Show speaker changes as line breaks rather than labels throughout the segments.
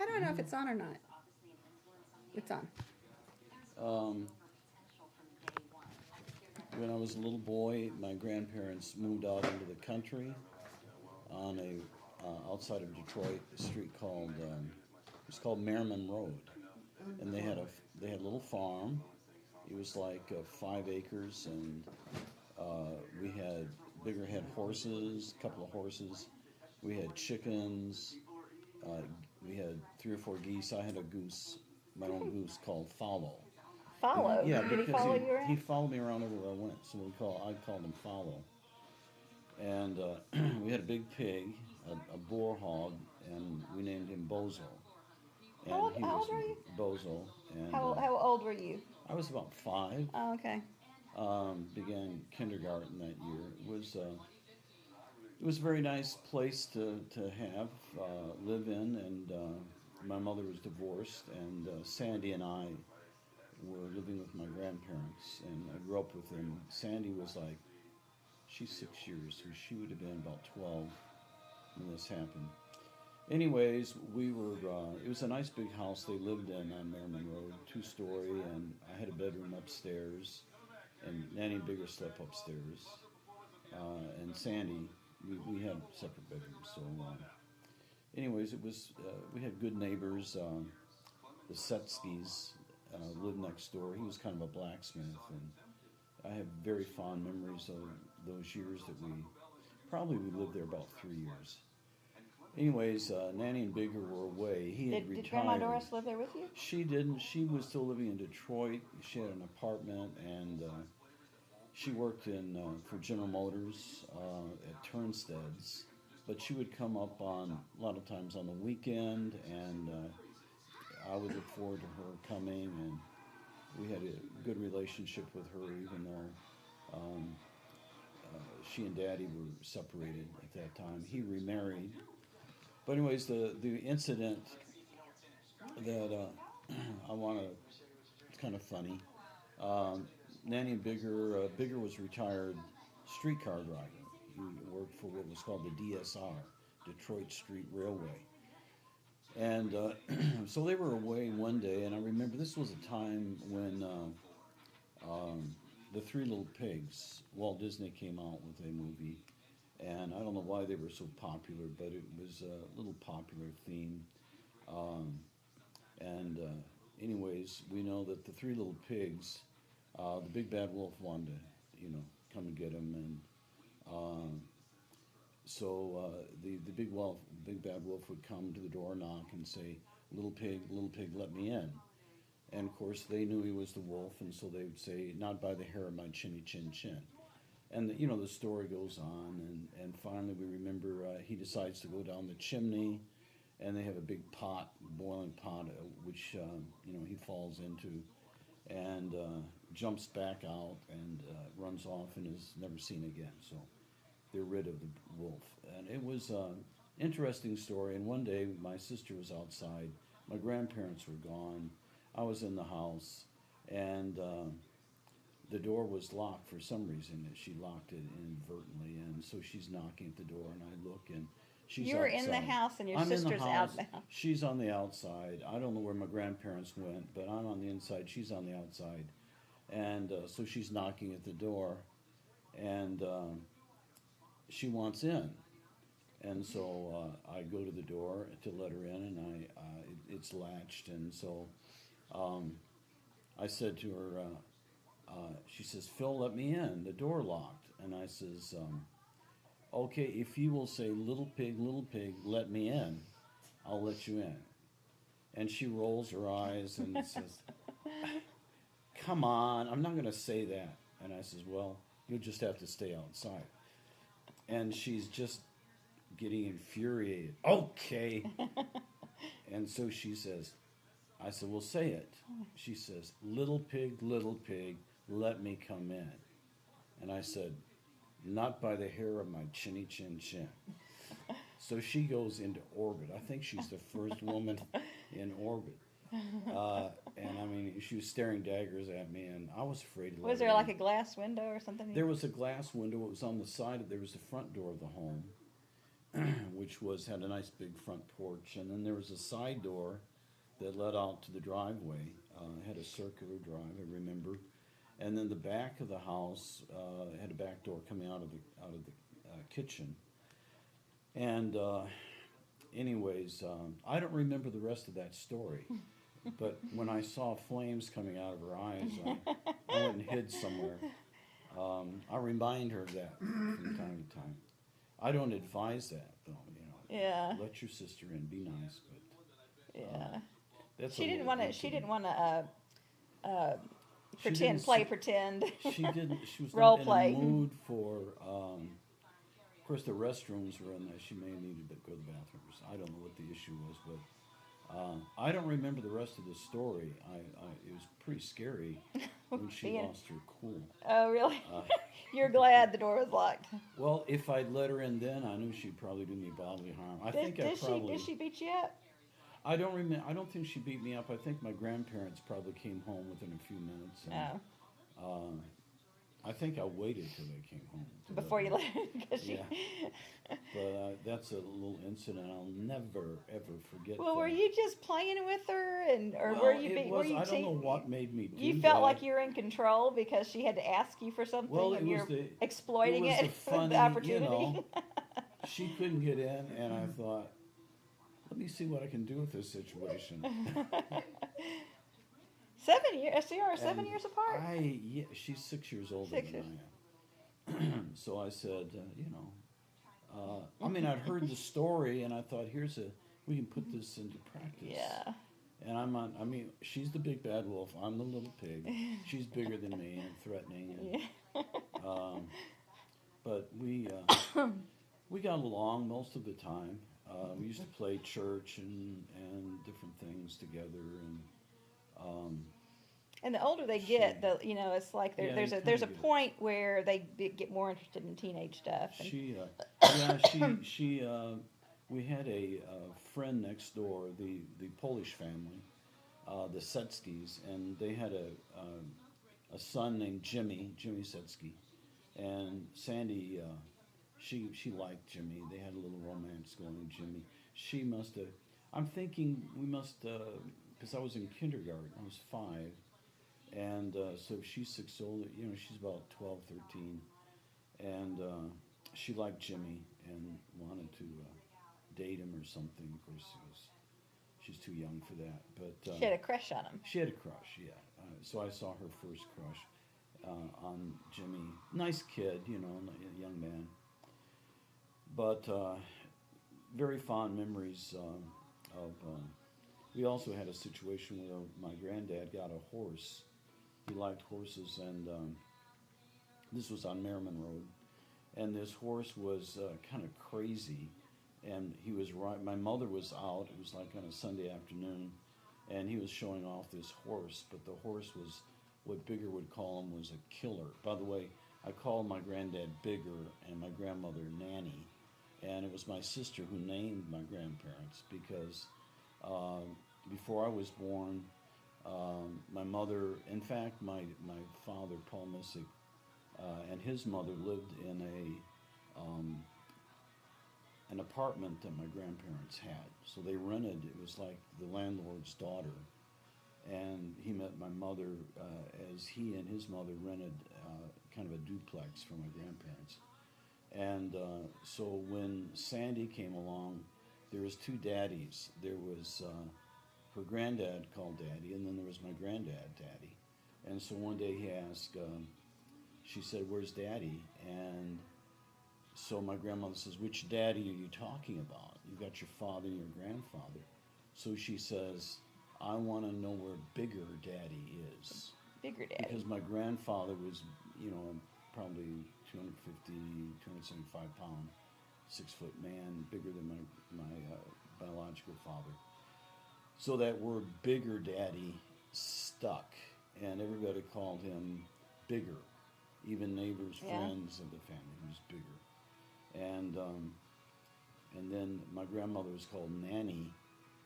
How do I know if it's on or not? It's on.
Um, when I was a little boy, my grandparents moved out into the country on a outside of Detroit, a street called it's called Merriman Road, and they had a little farm. It was like 5 acres, and we had horses, a couple of horses. We had chickens. Uh, we had 3 or 4 geese. I had a goose, my own goose called Follow.
Follow.
Yeah,
Did he
because
follow you
he
around?
followed me around everywhere I went. So I called him Follow. And we had a big pig, a boar hog, and we named him Bozo.
How
And
old,
he
how
was
old are you?
Bozo. And
How old were you?
I was about 5.
Oh, okay.
Began kindergarten that year. It was a very nice place to have live in, and my mother was divorced, and Sandy and I were living with my grandparents, and I grew up with them. Sandy was like, she's 6 years, so she would have been about 12 when this happened. Anyways, it was a nice big house they lived in on Merriman Road, 2-story, and I had a bedroom upstairs, and Nannie and Bigger slept upstairs. And Sandy, we had separate bedrooms. So, anyways, we had good neighbors. The Setskis lived next door. He was kind of a blacksmith, and I have very fond memories of those years we lived there about 3 years. Anyways, Nannie and Bigger were away. He had
Did Grandma
retired.
Doris live there with you?
She didn't. She was still living in Detroit. She had an apartment, and she worked in for General Motors at Turnstead's. But she would come up on a lot of times on the weekend, and I would look forward to her coming, and we had a good relationship with her, even though she and Daddy were separated at that time. He remarried. But anyways, the incident that I want to, it's kind of funny. Nannie and Bigger was retired streetcar driver. He worked for what was called the DSR, Detroit Street Railway. And so they were away one day, and I remember this was a time when the Three Little Pigs, Walt Disney came out with a movie, and I don't know why they were so popular, but it was a little popular theme. Um, and anyways, we know that the Three Little Pigs, the big bad wolf wanted to, come and get him, and um, so the big bad wolf would come to the door, knock, and say, little pig, let me in." And of course, they knew he was the wolf, and so they would say, "Not by the hair of my chinny chin chin." And the story goes on, and finally we remember he decides to go down the chimney, and they have a big pot, boiling pot, which he falls into, and jumps back out and runs off and is never seen again. So they're rid of the wolf, and it was an interesting story. And one day my sister was outside, my grandparents were gone, I was in the house, and the door was locked for some reason. She locked it inadvertently, and so she's knocking at the door, and I look, and she's
You were
outside.
in the house and your
I'm in the
sister's
house.
out now.
She's on the outside. I don't know where my grandparents went, but I'm on the inside. She's on the outside, and so she's knocking at the door, and she wants in, and so I go to the door to let her in, and it's latched, and so I said to her. She says, "Phil, let me in. The door locked." And I says, "Okay, if you will say, little pig, let me in, I'll let you in." And she rolls her eyes and says, "Come on, I'm not going to say that." And I says, "Well, you'll just have to stay outside." And she's just getting infuriated. "Okay." And so she says, I said, "Well, say it." She says, little pig, let me come in." And I said, "Not by the hair of my chinny chin chin." So she goes into orbit. I think she's the first woman in orbit. And I mean, she was staring daggers at me, and I was afraid to let
Was
her
there like
in.
a glass window or something?
There was a glass window. It was on the side. There was the front door of the home. which had a nice big front porch, and then there was a side door that led out to the driveway. Had a circular drive, I remember, and then the back of the house had a back door coming out of the kitchen. And anyways, I don't remember the rest of that story, but when I saw flames coming out of her eyes, I went and hid somewhere. I remind her of that from time to time. I don't advise that, though.
Yeah.
Let your sister in. Be nice, but
Yeah.
that's
She
a
didn't
little
want to. She
intimate.
didn't want to
She
pretend,
didn't
play
see-
pretend.
She didn't. She was
Role
not
play.
in a mood for. Of course, the restrooms were in there. She may have needed to go to the bathrooms. I don't know what the issue was, but I don't remember the rest of the story. It was pretty scary when she
Being-
lost her cool.
Oh, really?
Uh,
You're glad the door was locked.
Well, if I'd let her in then, I knew she'd probably do me bodily harm. I think I probably.
Did she beat you up?
I don't remember. I don't think she beat me up. I think my grandparents probably came home within a few minutes. And,
No.
I think I waited till they came home. to let
Before
me
you
in.
left, because
Yeah. But that's a little incident I'll never ever forget.
Well, were
that.
you just playing with her, or
Well,
were you?
it
Were
was,
you?
I don't know what made me do
You felt
that.
like you were in control because she had to ask you for something,
Well, it
and
was
you're
the
exploiting
it was
it,
the funny,
with the opportunity.
She couldn't get in, and I thought, let me see what I can do with this situation.
7 years. So you are 7
And
years apart.
Yeah, she's 6 years older
6
than
years.
I am. So I said, I mean, I'd heard the story, and I thought, we can put this into practice.
Yeah.
And I mean, she's the big bad wolf. I'm the little pig. She's bigger than me and threatening. And,
Yeah.
but we got along most of the time. We used to play church and different things together. And
And the older they get, it's like
Yeah,
there's
you
a
kinda get-
point where they get more interested in teenage stuff. And
we had a friend next door, the Polish family, the Setskis, and they had a son named Jimmy Setsky, and Sandy, she liked Jimmy. They had a little romance going with Jimmy. She must have. I'm thinking we must, because I was in kindergarten. I was 5. And so she's 6 older, she's about 12, 13. And she liked Jimmy and wanted to date him or something. Of course, she's too young for that. But
she had a crush on him.
she had a crush, yeah. So I saw her first crush on Jimmy. Nice kid, a young man. But very fond memories of. We also had a situation where my granddad got a horse. He liked horses, and this was on Merriman Road. And this horse was kind of crazy, and he was right. My mother was out. It was like on a Sunday afternoon, and he was showing off this horse. But the horse was what Bigger would call him was a killer. By the way, I called my granddad Bigger and my grandmother Nannie, and it was my sister who named my grandparents because before I was born. My mother, in fact, my father, Paul Missick, and his mother lived in an apartment that my grandparents had. So they rented, it was like the landlord's daughter. And he met my mother as he and his mother rented kind of a duplex for my grandparents. And so when Sandy came along, there was 2 daddies. There was her granddad called Daddy, and then there was my granddad, Daddy. And so one day he asked, she said, "Where's Daddy?" And so my grandmother says, "Which daddy are you talking about? You got your father and your grandfather." So she says, "I want to know where Bigger Daddy is."
Bigger Daddy.
Because my grandfather was, probably 250, 275 pound, 6 foot man, bigger than my biological father. So that word Bigger Daddy stuck, and everybody called him Bigger. Even neighbors,
Yeah.
friends of the family, he was Bigger. And then my grandmother was called Nannie,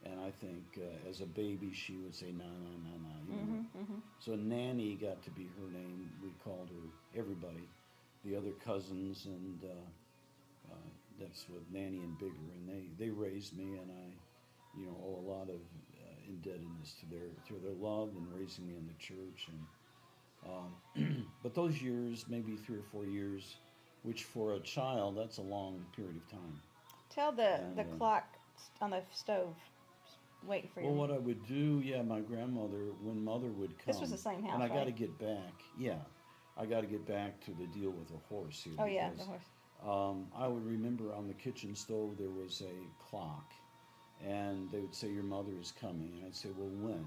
and I think as a baby she would say na na na na. So Nannie got to be her name. We called her everybody, the other cousins and that's with Nannie and Bigger, and they raised me, and I, owe a lot of indebtedness to their love and raising me in the church. And but those years, maybe 3 or 4 years, which for a child, that's a long period of time.
Tell the clock on the stove waiting for you.
Well, what I would do, my grandmother, when Mother would come.
This was the same house,
and I got to
right?
get back. Yeah, I got to get back to the deal with the horse here.
Oh yeah,
because,
the horse.
I would remember on the kitchen stove there was a clock, and they would say, "Your mother is coming," and I'd say, "Well, when?"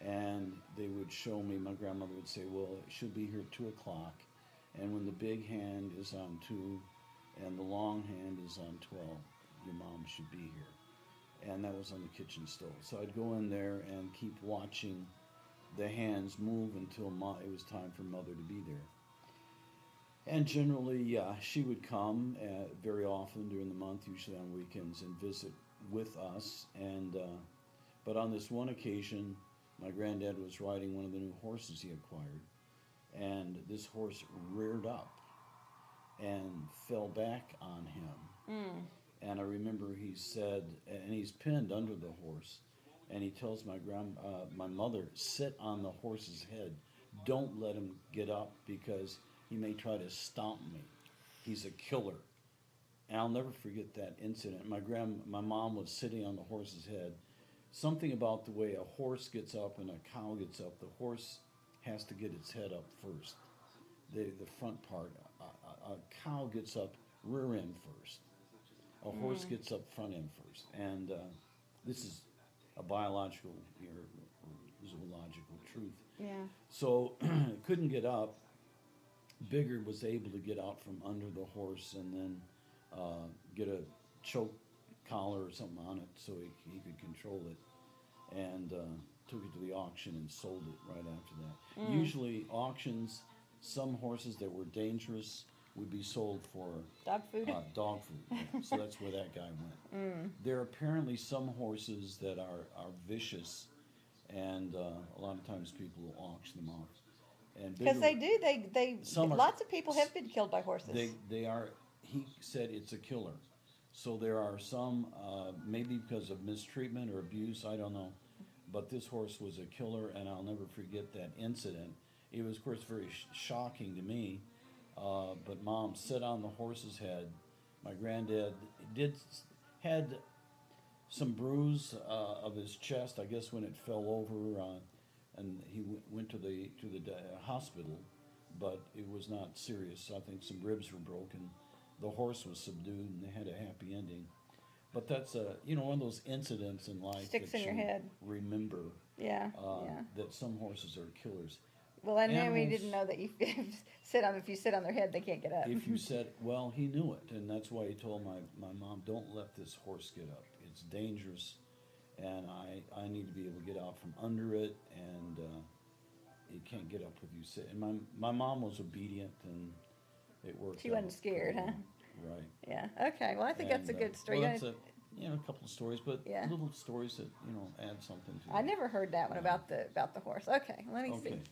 And they would show me. My grandmother would say, "Well, she'll be here at 2:00, and when the big hand is on 2, and the long hand is on 12, your mom should be here." And that was on the kitchen stove. So I'd go in there and keep watching the hands move until it was time for Mother to be there. And generally, she would come very often during the month, usually on weekends, and visit with us. And but on this one occasion, my granddad was riding one of the new horses he acquired, and this horse reared up and fell back on him. And I remember he said, and he's pinned under the horse, and he tells my mother, "Sit on the horse's head. Don't let him get up because he may try to stomp me. He's a killer." And I'll never forget that incident. My mom was sitting on the horse's head. Something about the way a horse gets up and a cow gets up, the horse has to get its head up first. The front part. A cow gets up rear end first. A horse gets up front end first. And this is a biological or zoological truth.
Yeah.
So couldn't get up. Bigger was able to get out from under the horse and then get a choke collar or something on it so he could control it, and took it to the auction and sold it right after that. Usually auctions, some horses that were dangerous would be sold for
Dog food.
Dog food. Yeah. So that's where that guy went. There are apparently some horses that are vicious, and a lot of times people will auction them off.
Because they do. They
Some are-
lots of people have been killed by horses.
They are. He said it's a killer. So there are some, maybe because of mistreatment or abuse, I don't know. But this horse was a killer, and I'll never forget that incident. It was, of course, very shocking to me. But Mom sat on the horse's head. My granddad had some bruise of his chest, I guess, when it fell over, and he went to the hospital, but it was not serious. I think some ribs were broken. The horse was subdued, and they had a happy ending. But that's one of those incidents in life
Sticks
that
in your
you
head.
remember.
Yeah.
That some horses are killers.
Well, and then we
Animals-
didn't know that if you sit on their head, they can't get up.
If you said, well, he knew it, and that's why he told my mom, "Don't let this horse get up. It's dangerous, and I need to be able to get out from under it, and it can't get up with you sit." And my mom was obedient, and it worked.
She wasn't
out
scared,
pretty
huh?
well. Right.
Yeah. Okay. Well, I think that's a
And,
good story.
Well, that's a couple of stories, but
Yeah.
little stories that add something to.
I never heard that one about the horse. Okay. Let me see.
Okay.